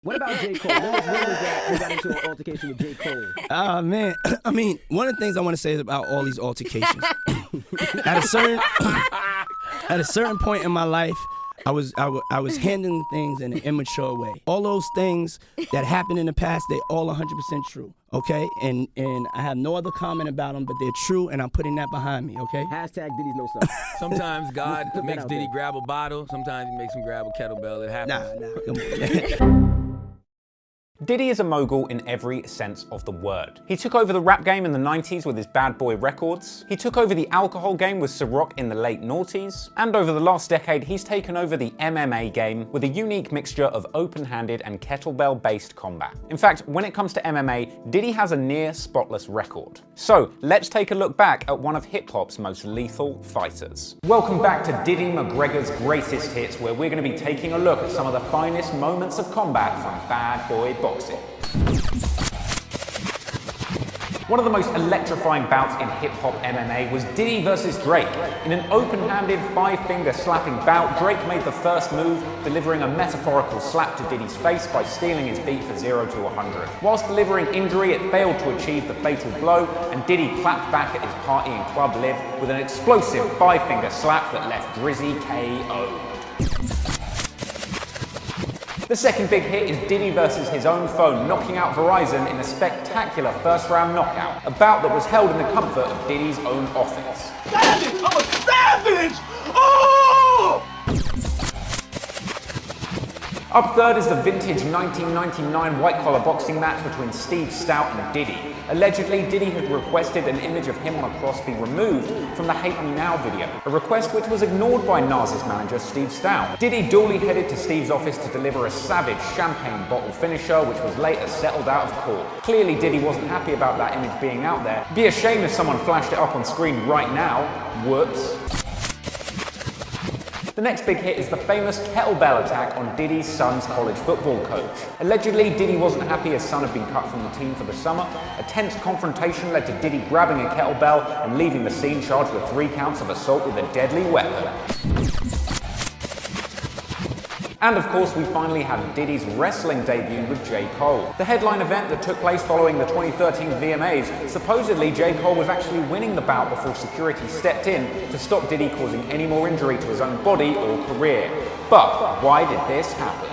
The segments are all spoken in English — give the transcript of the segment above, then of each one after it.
What about J. Cole? When was that you got into an altercation with J. Cole? Man, I mean, one of the things I want to say about all these altercations, at a certain point in my life, I was handling things in an immature way. All those things that happened in the past, they all 100% true, okay? And I have no other comment about them, but they're true, and I'm putting that behind me, okay? Hashtag Diddy's no son. Sometimes God Put that makes out Diddy there. grab a bottle. Sometimes he makes him grab a kettlebell. It happens. Nah, come on. Diddy is a mogul in every sense of the word. He took over the rap game in the 90s with his Bad Boy records. He took over the alcohol game with Ciroc in the late noughties. And over the last decade, he's taken over the MMA game with a unique mixture of open-handed and kettlebell-based combat. In fact, when it comes to MMA, Diddy has a near spotless record. So let's take a look back at one of hip-hop's most lethal fighters. Welcome back to Diddy McGregor's greatest hits, where we're going to be taking a look at some of the finest moments of combat from Bad Boy boxing. One of the most electrifying bouts in hip-hop MMA was Diddy versus Drake. In an open-handed, five-finger slapping bout, Drake made the first move, delivering a metaphorical slap to Diddy's face by stealing his beat for 0 to 100. Whilst delivering injury, it failed to achieve the fatal blow, and Diddy clapped back at his party in Club Live with an explosive five-finger slap that left Drizzy KO'd. The second big hit is Diddy versus his own phone, knocking out Verizon in a spectacular first-round knockout, a bout that was held in the comfort of Diddy's own office. Savage! I'm a savage! Oh! Up third is the vintage 1999 white-collar boxing match between Steve Stout and Diddy. Allegedly, Diddy had requested an image of him on a cross be removed from the Hate Me Now video, a request which was ignored by Nas's manager, Steve Stout. Diddy duly headed to Steve's office to deliver a savage champagne bottle finisher, which was later settled out of court. Clearly, Diddy wasn't happy about that image being out there. Be a shame if someone flashed it up on screen right now. Whoops. The next big hit is the famous kettlebell attack on Diddy's son's college football coach. Allegedly, Diddy wasn't happy his son had been cut from the team for the summer. A tense confrontation led to Diddy grabbing a kettlebell and leaving the scene charged with 3 counts of assault with a deadly weapon. And of course, we finally had Diddy's wrestling debut with J. Cole. The headline event that took place following the 2013 VMAs, supposedly J. Cole was actually winning the bout before security stepped in to stop Diddy causing any more injury to his own body or career. But why did this happen?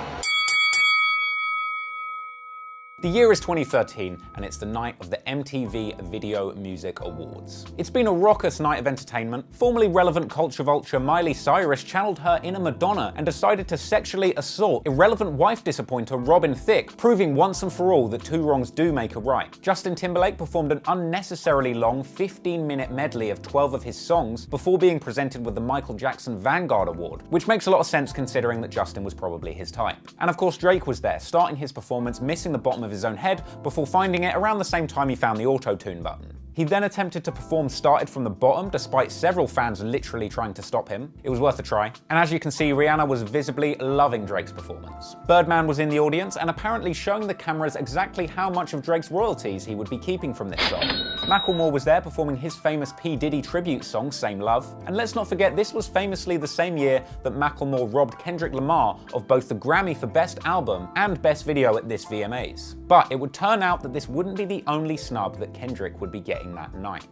The year is 2013, and it's the night of the MTV Video Music Awards. It's been a raucous night of entertainment. Formerly relevant culture vulture Miley Cyrus channeled her inner Madonna and decided to sexually assault irrelevant wife disappointer Robin Thicke, proving once and for all that 2 wrongs do make a right. Justin Timberlake performed an unnecessarily long 15-minute medley of 12 of his songs before being presented with the Michael Jackson Vanguard Award, which makes a lot of sense considering that Justin was probably his type. And of course, Drake was there, starting his performance, missing the bottom of his own head before finding it around the same time he found the auto-tune button. He then attempted to perform Started from the Bottom, despite several fans literally trying to stop him. It was worth a try. And as you can see, Rihanna was visibly loving Drake's performance. Birdman was in the audience and apparently showing the cameras exactly how much of Drake's royalties he would be keeping from this song. Macklemore was there performing his famous P. Diddy tribute song, Same Love. And let's not forget, this was famously the same year that Macklemore robbed Kendrick Lamar of both the Grammy for Best Album and Best Video at this VMAs. But it would turn out that this wouldn't be the only snub that Kendrick would be getting that night.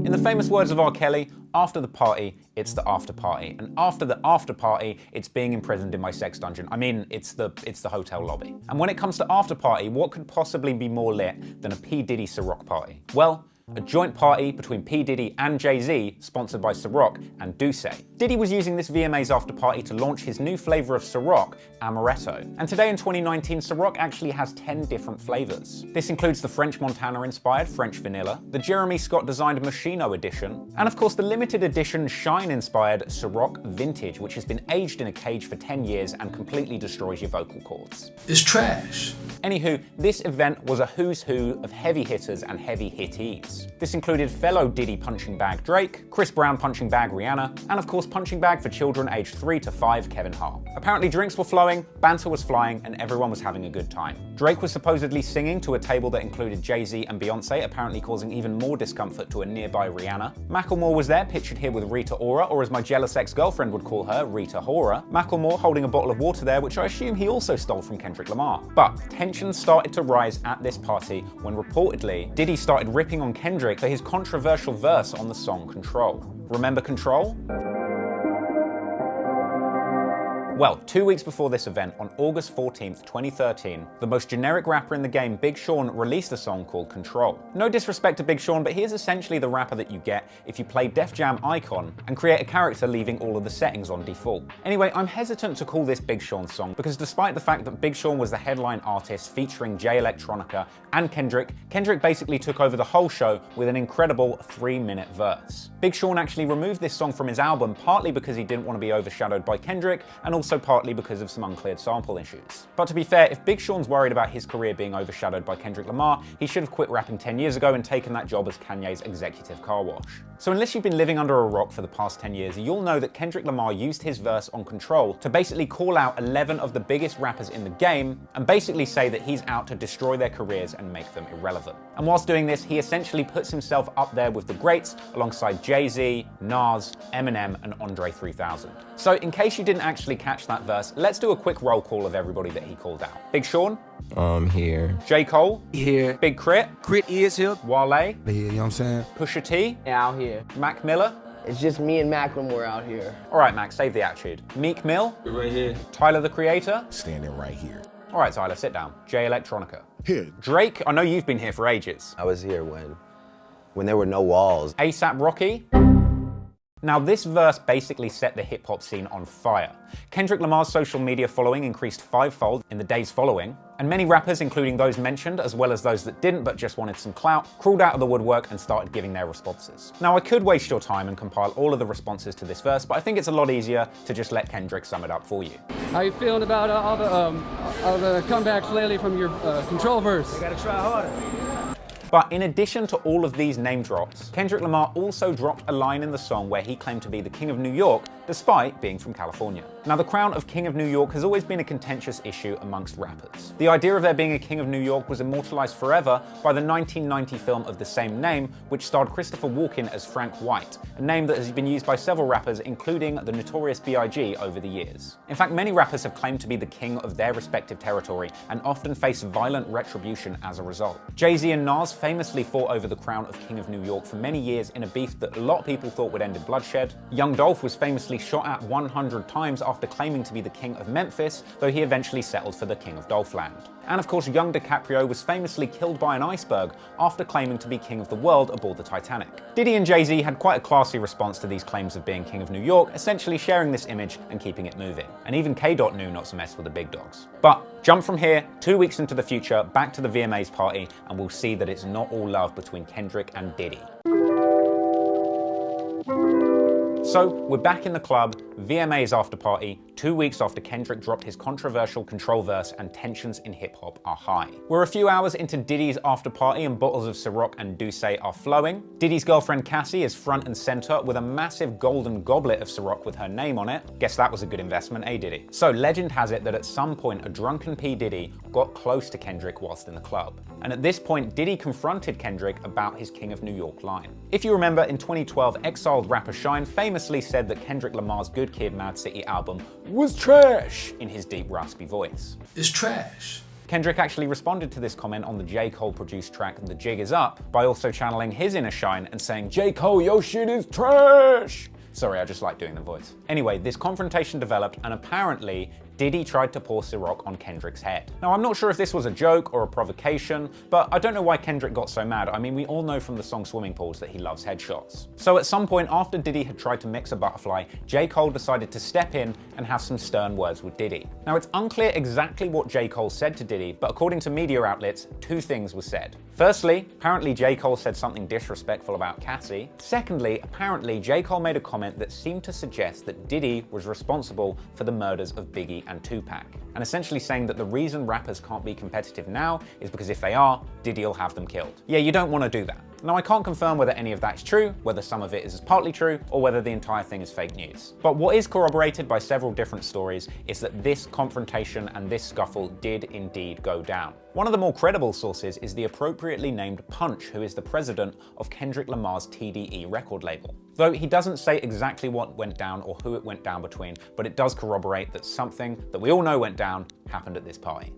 In the famous words of R. Kelly, after the party, it's the after party. And after the after party, it's being imprisoned in my sex dungeon. I mean, it's the hotel lobby. And when it comes to after party, what could possibly be more lit than a P. Diddy Ciroc party? Well, a joint party between P. Diddy and Jay-Z, sponsored by Ciroc and Douce. Diddy was using this VMA's after party to launch his new flavor of Ciroc, Amaretto. And today in 2019, Ciroc actually has 10 different flavors. This includes the French Montana-inspired French Vanilla, the Jeremy Scott-designed Machino edition, and of course the limited edition Shine-inspired Ciroc Vintage, which has been aged in a cage for 10 years and completely destroys your vocal cords. It's trash. Anywho, this event was a who's who of heavy hitters and heavy hitties. verse. This included fellow Diddy punching bag Drake, Chris Brown punching bag Rihanna, and of course punching bag for children aged 3 to 5 Kevin Hart. Apparently drinks were flowing, banter was flying, and everyone was having a good time. Drake was supposedly singing to a table that included Jay-Z and Beyonce, apparently causing even more discomfort to a nearby Rihanna. Macklemore was there, pictured here with Rita Ora, or as my jealous ex-girlfriend would call her, Rita Hora. Macklemore holding a bottle of water there, which I assume he also stole from Kendrick Lamar. But tensions started to rise at this party when reportedly Diddy started ripping on Kendrick for his controversial verse on the song Control. Remember Control? Well, 2 weeks before this event, on August 14th, 2013, the most generic rapper in the game, Big Sean, released a song called Control. No disrespect to Big Sean, but he is essentially the rapper that you get if you play Def Jam Icon and create a character leaving all of the settings on default. Anyway, I'm hesitant to call this Big Sean song because despite the fact that Big Sean was the headline artist featuring Jay Electronica and Kendrick basically took over the whole show with an incredible 3-minute verse. Big Sean actually removed this song from his album partly because he didn't want to be overshadowed by Kendrick and also partly because of some uncleared sample issues. But to be fair, if Big Sean's worried about his career being overshadowed by Kendrick Lamar, he should have quit rapping 10 years ago and taken that job as Kanye's executive car wash. So unless you've been living under a rock for the past 10 years, you'll know that Kendrick Lamar used his verse on Control to basically call out 11 of the biggest rappers in the game and basically say that he's out to destroy their careers and make them irrelevant. And whilst doing this, he essentially puts himself up there with the greats alongside Jay-Z, Nas, Eminem, and Andre 3000. So in case you didn't actually catch that verse, let's do a quick roll call of everybody that he called out. Big Sean? Here. J. Cole? Here. Big Crit? Crit is here. Wale? Yeah, you know what I'm saying? Pusha T? Yeah, out here. Mac Miller? It's just me and Macklemore out here. Alright, Mac, save the attitude. Meek Mill? Right here. Tyler the Creator? Standing right here. Alright, Tyler, sit down. Jay Electronica. Here. Drake? I know you've been here for ages. I was here when there were no walls. ASAP Rocky? Now, this verse basically set the hip-hop scene on fire. Kendrick Lamar's social media following increased 5-fold in the days following, and many rappers, including those mentioned, as well as those that didn't but just wanted some clout, crawled out of the woodwork and started giving their responses. Now, I could waste your time and compile all of the responses to this verse, but I think it's a lot easier to just let Kendrick sum it up for you. How you feeling about all the comebacks lately from your Control verse? You gotta try harder. But in addition to all of these name drops, Kendrick Lamar also dropped a line in the song where he claimed to be the King of New York, despite being from California. Now, the crown of King of New York has always been a contentious issue amongst rappers. The idea of there being a King of New York was immortalized forever by the 1990 film of the same name, which starred Christopher Walken as Frank White, a name that has been used by several rappers, including the notorious B.I.G. over the years. In fact, many rappers have claimed to be the king of their respective territory and often face violent retribution as a result. Jay-Z and Nas famously fought over the crown of King of New York for many years in a beef that a lot of people thought would end in bloodshed. Young Dolph was famously shot at 100 times after claiming to be the king of Memphis, though he eventually settled for the king of Dolphland. And of course, young DiCaprio was famously killed by an iceberg after claiming to be king of the world aboard the Titanic. Diddy and Jay-Z had quite a classy response to these claims of being king of New York, essentially sharing this image and keeping it moving. And even K-Dot knew not to mess with the big dogs. But jump from here, 2 weeks into the future, back to the VMAs party, and we'll see that it's not all love between Kendrick and Diddy. So, we're back in the club, VMA's after party, 2 weeks after Kendrick dropped his controversial Control verse and tensions in hip-hop are high. We're a few hours into Diddy's after party and bottles of Ciroc and Douce are flowing. Diddy's girlfriend Cassie is front and center with a massive golden goblet of Ciroc with her name on it. Guess that was a good investment, eh Diddy? So legend has it that at some point a drunken P. Diddy got close to Kendrick whilst in the club. And at this point, Diddy confronted Kendrick about his King of New York line. If you remember, in 2012, exiled rapper Shine famously said that Kendrick Lamar's Good Kid, Mad City album was trash in his deep, raspy voice. It's trash. Kendrick actually responded to this comment on the J. Cole produced track The Jig Is Up by also channeling his inner Shine and saying, "J. Cole, your shit is trash." Sorry, I just like doing the voice. Anyway, this confrontation developed and apparently Diddy tried to pour Ciroc on Kendrick's head. Now, I'm not sure if this was a joke or a provocation, but I don't know why Kendrick got so mad. I mean, we all know from the song Swimming Pools that he loves headshots. So at some point after Diddy had tried to mix a butterfly, J. Cole decided to step in and have some stern words with Diddy. Now, it's unclear exactly what J. Cole said to Diddy, but according to media outlets, two things were said. Firstly, apparently J. Cole said something disrespectful about Cassie. Secondly, apparently J. Cole made a comment that seemed to suggest that Diddy was responsible for the murders of Biggie and Tupac, and essentially saying that the reason rappers can't be competitive now is because if they are, Diddy'll have them killed. Yeah, you don't want to do that. Now, I can't confirm whether any of that is true, whether some of it is partly true, or whether the entire thing is fake news. But what is corroborated by several different stories is that this confrontation and this scuffle did indeed go down. One of the more credible sources is the appropriately named Punch, who is the president of Kendrick Lamar's TDE record label. Though he doesn't say exactly what went down or who it went down between, but it does corroborate that something that we all know went down happened at this party.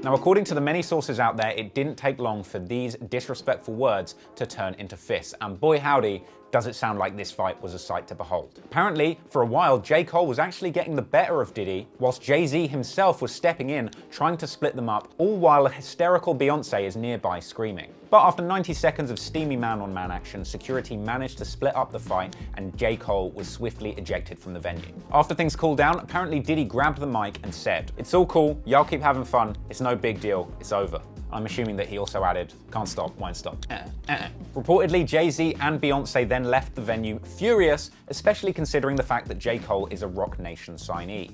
Now, according to the many sources out there, it didn't take long for these disrespectful words to turn into fists, and boy howdy, does it sound like this fight was a sight to behold. Apparently, for a while, J. Cole was actually getting the better of Diddy, whilst Jay-Z himself was stepping in, trying to split them up, all while a hysterical Beyonce is nearby screaming. But after 90 seconds of steamy man-on-man action, security managed to split up the fight, and J. Cole was swiftly ejected from the venue. After things cooled down, apparently Diddy grabbed the mic and said, "It's all cool, y'all keep having fun, it's no big deal, it's over." I'm assuming that he also added, "Can't stop, won't stop." Reportedly, Jay-Z and Beyonce then left the venue furious, especially considering the fact that J. Cole is a Roc Nation signee.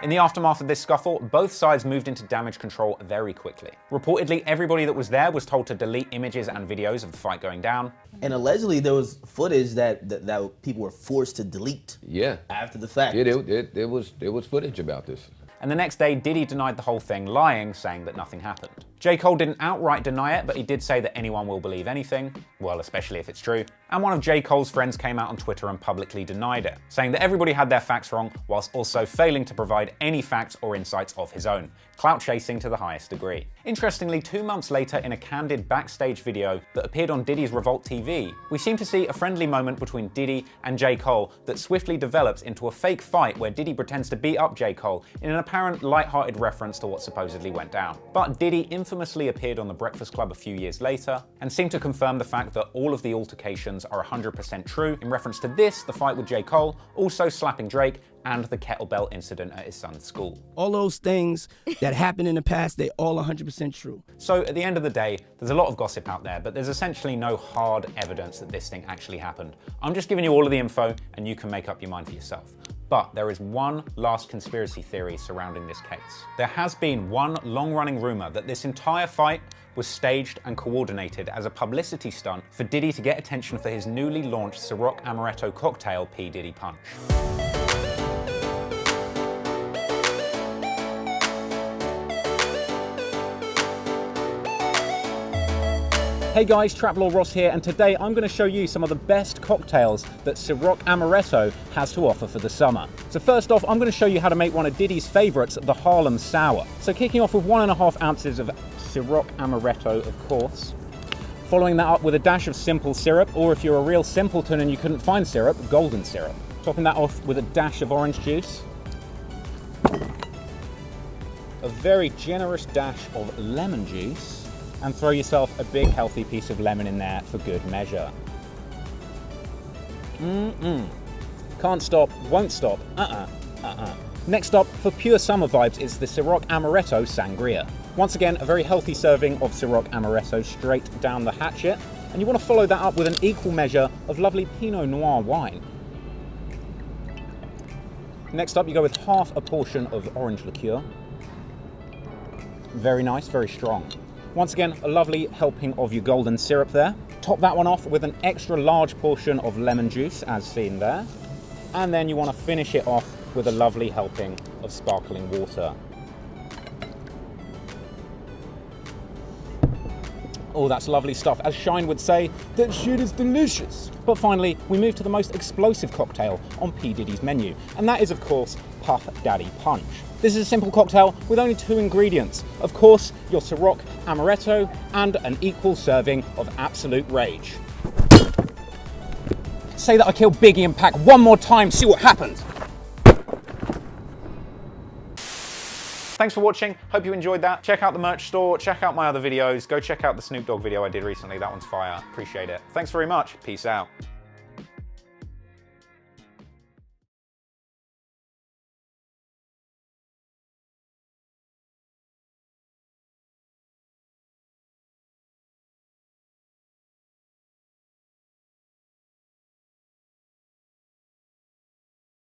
In the aftermath of this scuffle, both sides moved into damage control very quickly. Reportedly, everybody that was there was told to delete images and videos of the fight going down. And allegedly, there was footage that people were forced to delete. Yeah. After the fact. Yeah, there was footage about this. And the next day, Diddy denied the whole thing, lying, saying that nothing happened. J. Cole didn't outright deny it, but he did say that anyone will believe anything, well, especially if it's true. And one of J. Cole's friends came out on Twitter and publicly denied it, saying that everybody had their facts wrong, whilst also failing to provide any facts or insights of his own. Clout chasing to the highest degree. Interestingly, 2 months later, in a candid backstage video that appeared on Diddy's Revolt TV, we seem to see a friendly moment between Diddy and J. Cole that swiftly develops into a fake fight where Diddy pretends to beat up J. Cole in an apparent light-hearted reference to what supposedly went down. But Diddy infamously appeared on The Breakfast Club a few years later and seemed to confirm the fact that all of the altercations are 100% true in reference to this, the fight with J. Cole, also slapping Drake, and the kettlebell incident at his son's school. All those things that happened in the past, they all 100% true. So at the end of the day, there's a lot of gossip out there, but there's essentially no hard evidence that this thing actually happened. I'm just giving you all of the info and you can make up your mind for yourself. But there is one last conspiracy theory surrounding this case. There has been one long-running rumor that this entire fight was staged and coordinated as a publicity stunt for Diddy to get attention for his newly launched Ciroc Amaretto cocktail, P. Diddy Punch. Hey guys, Traplaw Ross here, and today I'm going to show you some of the best cocktails that Ciroc Amaretto has to offer for the summer. So first off, I'm going to show you how to make one of Diddy's favourites, the Harlem Sour. So kicking off with 1.5 ounces of Ciroc Amaretto, of course. Following that up with a dash of simple syrup, or if you're a real simpleton and you couldn't find syrup, golden syrup. Topping that off with a dash of orange juice. A very generous dash of lemon juice. And throw yourself a big healthy piece of lemon in there for good measure. Can't stop, won't stop, Next up, for pure summer vibes, is the Ciroc Amaretto Sangria. Once again, a very healthy serving of Ciroc Amaretto straight down the hatchet. And you want to follow that up with an equal measure of lovely Pinot Noir wine. Next up, you go with half a portion of orange liqueur. Very nice, very strong. Once again, a lovely helping of your golden syrup there. Top that one off with an extra large portion of lemon juice, as seen there. And then you want to finish it off with a lovely helping of sparkling water. Oh, that's lovely stuff. As Shine would say, that shit is delicious. But finally, we move to the most explosive cocktail on P. Diddy's menu, and that is, of course, Puff Daddy Punch. This is a simple cocktail with only 2 ingredients. Of course, your Ciroc Amaretto and an equal serving of absolute rage. Say that I killed Biggie and Pac one more time, see what happens. Thanks for watching, hope you enjoyed that. Check out the merch store, check out my other videos, go check out the Snoop Dogg video I did recently, that one's fire, appreciate it. Thanks very much, peace out.